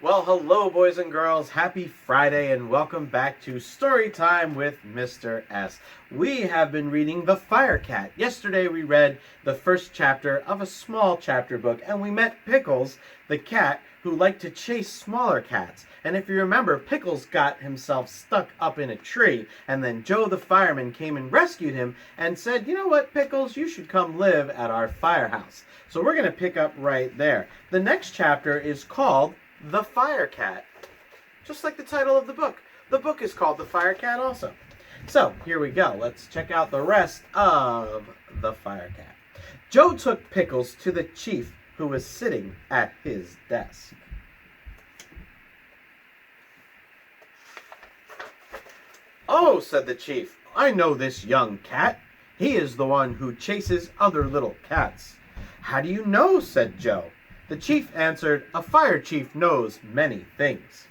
Well, hello, boys and girls. Happy Friday, and welcome back to Story Time with Mr. S. We have been reading The Fire Cat. Yesterday, we read the first chapter of a small chapter book, and we met Pickles, the cat who liked to chase smaller cats. And if you remember, Pickles got himself stuck up in a tree, and then Joe the fireman came and rescued him and said, "You know what, Pickles, you should come live at our firehouse." So we're going to pick up right there. The next chapter is called The Fire Cat, just like the title of the book. The book is called The Fire Cat also. So here we go. Let's check out the rest of The Fire Cat. Joe took Pickles to the chief, who was sitting at his desk. "Oh," said the chief, "I know this young cat. He is the one who chases other little cats." "How do you know?" said Joe. The chief answered, "A fire chief knows many things."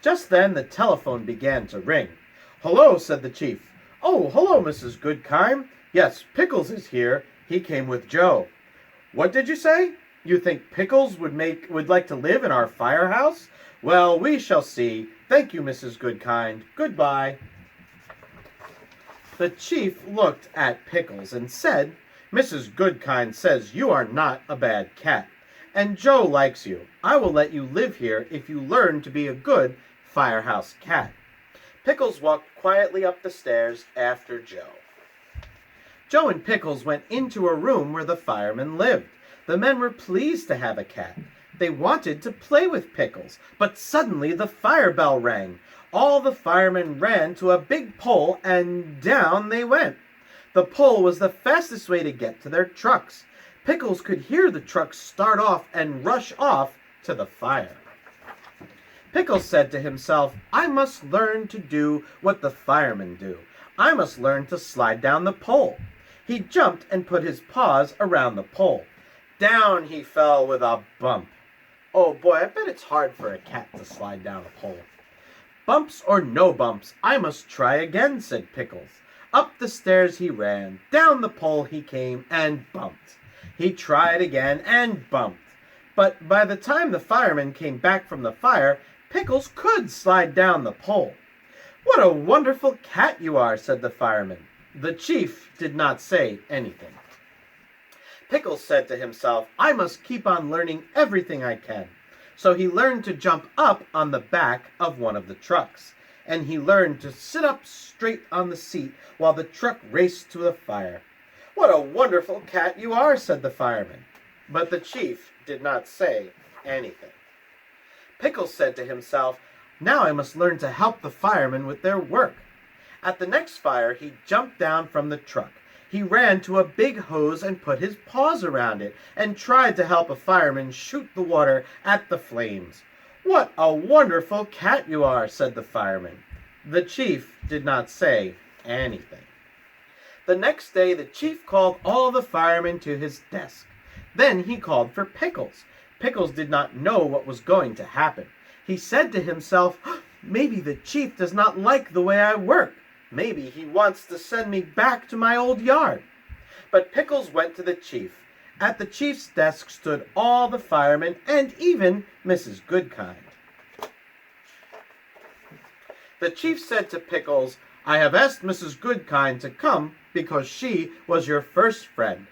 Just then the telephone began to ring. "Hello," said the chief. "Oh, hello, Mrs. Goodkind. Yes, Pickles is here. He came with Joe." "What did you say? You think Pickles would like to live in our firehouse? Well, we shall see. Thank you, Mrs. Goodkind. Goodbye." The chief looked at Pickles and said, "Mrs. Goodkind says you are not a bad cat, and Joe likes you. I will let you live here if you learn to be a good firehouse cat." Pickles walked quietly up the stairs after Joe. Joe and Pickles went into a room where the firemen lived. The men were pleased to have a cat. They wanted to play with Pickles, but suddenly the fire bell rang. All the firemen ran to a big pole, and down they went. The pole was the fastest way to get to their trucks. Pickles could hear the trucks start off and rush off to the fire. Pickles said to himself, "I must learn to do what the firemen do. I must learn to slide down the pole." He jumped and put his paws around the pole. Down he fell with a bump. Oh boy, I bet it's hard for a cat to slide down a pole. "Bumps or no bumps, I must try again," said Pickles. Up the stairs he ran, down the pole he came, and bumped. He tried again and bumped. But by the time the firemen came back from the fire, Pickles could slide down the pole. "What a wonderful cat you are," said the fireman. The chief did not say anything. Pickles said to himself, "I must keep on learning everything I can." So he learned to jump up on the back of one of the trucks, and he learned to sit up straight on the seat while the truck raced to the fire. "What a wonderful cat you are," said the fireman. But the chief did not say anything. Pickles said to himself, "Now I must learn to help the firemen with their work." At the next fire, he jumped down from the truck. He ran to a big hose and put his paws around it and tried to help a fireman shoot the water at the flames. "What a wonderful cat you are," said the fireman. The chief did not say anything. The next day, the chief called all the firemen to his desk. Then he called for Pickles. Pickles did not know what was going to happen. He said to himself, "Maybe the chief does not like the way I work. Maybe he wants to send me back to my old yard." But Pickles went to the chief. At the chief's desk stood all the firemen and even Mrs. Goodkind. The chief said to Pickles, "I have asked Mrs. Goodkind to come because she was your first friend.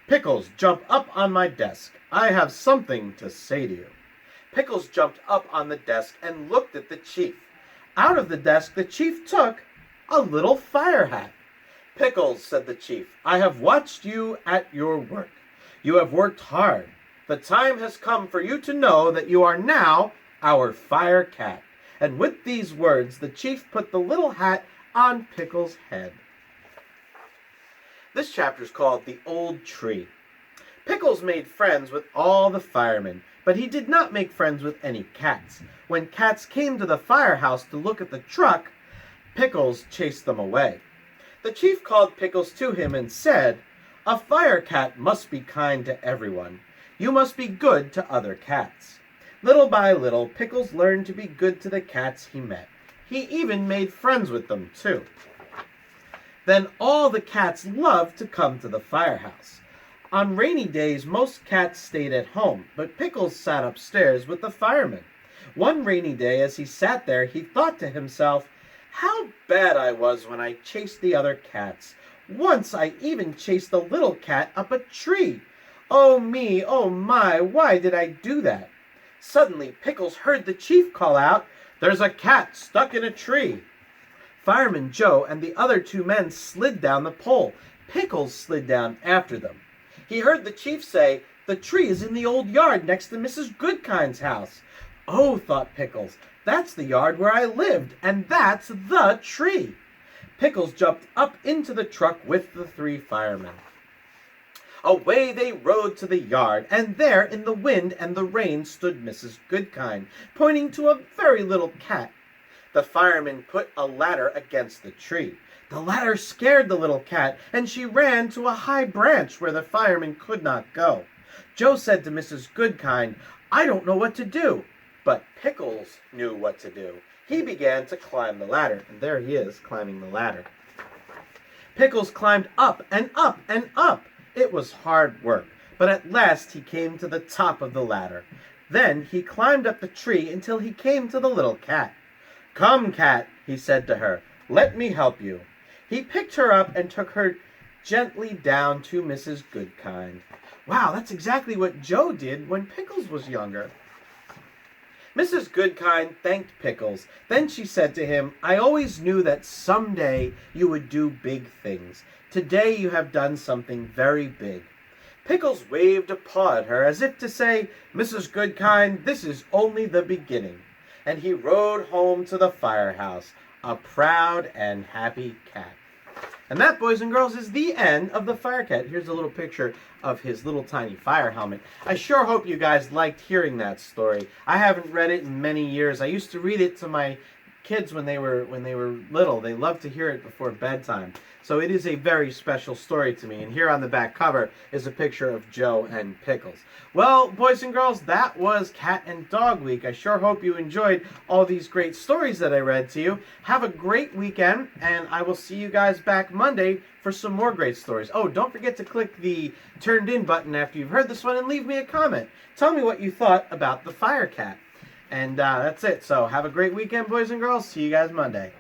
Pickles, jump up on my desk. I have something to say to you." Pickles jumped up on the desk and looked at the chief. Out of the desk the chief took a little fire hat. "Pickles," said the chief, "I have watched you at your work. You have worked hard. The time has come for you to know that you are now our fire cat." And with these words, the chief put the little hat on Pickles' head. This chapter is called The Old Tree. Pickles made friends with all the firemen, but he did not make friends with any cats. When cats came to the firehouse to look at the truck, Pickles chased them away. The chief called Pickles to him and said, "A fire cat must be kind to everyone. You must be good to other cats." Little by little, Pickles learned to be good to the cats he met. He even made friends with them, too. Then all the cats loved to come to the firehouse. On rainy days, most cats stayed at home, but Pickles sat upstairs with the firemen. One rainy day, as he sat there, he thought to himself, "How bad I was when I chased the other cats. Once I even chased the little cat up a tree. Oh me, oh my, why did I do that?" Suddenly, Pickles heard the chief call out, "There's a cat stuck in a tree." Fireman Joe and the other two men slid down the pole. Pickles slid down after them. He heard the chief say, "The tree is in the old yard next to Mrs. Goodkind's house." "Oh," thought Pickles, "that's the yard where I lived, and that's the tree." Pickles jumped up into the truck with the three firemen. Away they rode to the yard, and there in the wind and the rain stood Mrs. Goodkind, pointing to a very little cat. The firemen put a ladder against the tree. The ladder scared the little cat, and she ran to a high branch where the firemen could not go. Joe said to Mrs. Goodkind, "I don't know what to do." But Pickles knew what to do. He began to climb the ladder, and there he is climbing the ladder. Pickles climbed up and up and up. It was hard work, but at last he came to the top of the ladder. Then he climbed up the tree until he came to the little cat. "Come, cat," he said to her, "let me help you." He picked her up and took her gently down to Mrs. Goodkind. Wow, that's exactly what Joe did when Pickles was younger. Mrs. Goodkind thanked Pickles. Then she said to him, "I always knew that someday you would do big things. Today you have done something very big." Pickles waved a paw at her as if to say, "Mrs. Goodkind, this is only the beginning." And he rode home to the firehouse, a proud and happy cat. And that, boys and girls, is the end of the Fire Cat. Here's a little picture of his little tiny fire helmet. I sure hope you guys liked hearing that story. I haven't read it in many years. I used to read it to my kids when they were little. They loved to hear it before bedtime. So it is a very special story to me. And here on the back cover is a picture of Joe and Pickles. Well, boys and girls, that was Cat and Dog Week. I sure hope you enjoyed all these great stories that I read to you. Have a great weekend, and I will see you guys back Monday for some more great stories. Oh, don't forget to click the turned in button after you've heard this one and leave me a comment. Tell me what you thought about the Fire Cat. And that's it. So have a great weekend, boys and girls. See you guys Monday.